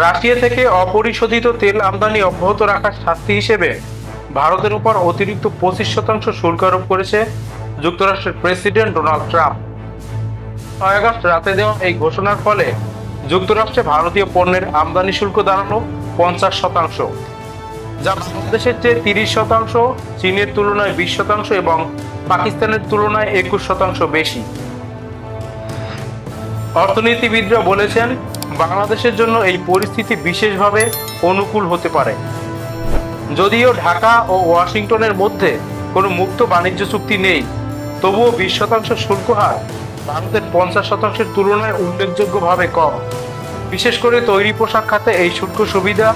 Russia থেকে অপরিশোধিত তেল আমদানি অব্যাহত রাখার শাস্তি হিসেবে ভারতের উপর অতিরিক্ত 25% শুল্ক আরোপ করেছে যুক্তরাষ্ট্রের প্রেসিডেন্ট ডোনাল্ড ট্রাম্প। 6 আগস্ট রাতে দেওয়া এই ঘোষণার ফলে যুক্তরাষ্ট্রে ভারতীয় পণ্যের আমদানি শুল্ক দাঁড়ানো 50%, যা বাংলাদেশের চেয়ে 30%, চীনের তুলনায় 20% এবং পাকিস্তানের তুলনায় 21% বেশি। অর্থনীতিবিদরা বলেছেন, বাংলাদেশের জন্য এই পরিস্থিতি বিশেষভাবে অনুকূল হতে পারে। যদিও ঢাকা ও ওয়াশিংটনের মধ্যে কোনো মুক্ত বাণিজ্য চুক্তি নেই, তবুও 20% শুল্ক হার ভারতের 50%-এর তুলনায় উল্লেখযোগ্যভাবে কম। বিশেষ করে তৈরি পোশাক খাতে এই শুল্ক সুবিধা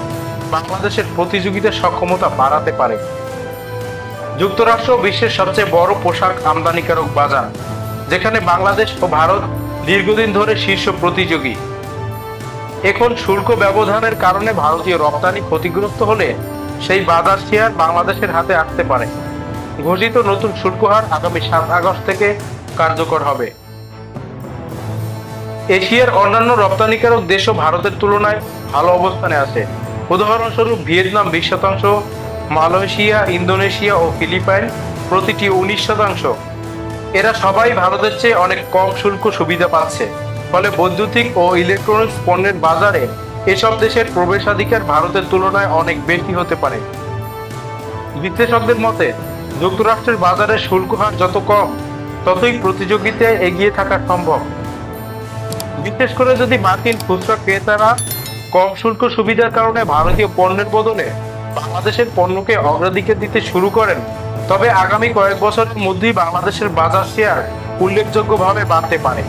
বাংলাদেশের প্রতিযোগিতার সক্ষমতা বাড়াতে পারে। যুক্তরাষ্ট্র বিশ্বের সবচেয়ে বড় পোশাক আমদানিকারক বাজার, যেখানে বাংলাদেশ ও ভারত দীর্ঘদিন ধরে শীর্ষ প্রতিযোগী। এখন শুল্ক ব্যবধানের কারণে ভারতীয় রপ্তানি ক্ষতিগ্রস্ত হলে সেই বাজার শেয়ার বাংলাদেশের হাতে আসতে পারে। ঘোষিত নতুন শুল্ক হার আগামী 7 আগস্ট থেকে কার্যকর হবে। এশিয়ার অন্যান্য রপ্তানিকারক দেশও ভারতের তুলনায় ভালো অবস্থানে আছে। উদাহরণস্বরূপ ভিয়েতনাম 20%, মালয়েশিয়া, ইন্দোনেশিয়া ও ফিলিপাইন প্রতিটি 19%। এরা সবাই ভারতের চেয়ে অনেক কম শুল্ক সুবিধা পাচ্ছে। ফলে বৈদ্যুতিক ও ইলেকট্রনিক্স পণ্যের বাজারে এসব দেশের প্রবেশাধিকার ভারতের তুলনায় অনেক বেশি হতে পারে। বিশ্লেষকদের মতে, যুক্তরাষ্ট্রের বাজারে শুল্ক হার যত কম, ততই প্রতিযোগিতায় এগিয়ে থাকা সম্ভব। বিশেষ করে যদি মার্কিন খুচরা ক্রেতারা কম শুল্ক সুবিধার কারণে ভারতীয় পণ্যের বদলে বাংলাদেশের পণ্যকে অগ্রাধিকার দিতে শুরু করেন, তবে আগামী কয়েক বছরের মধ্যেই বাংলাদেশের বাজার শেয়ার উল্লেখযোগ্যভাবে বাড়তে পারে।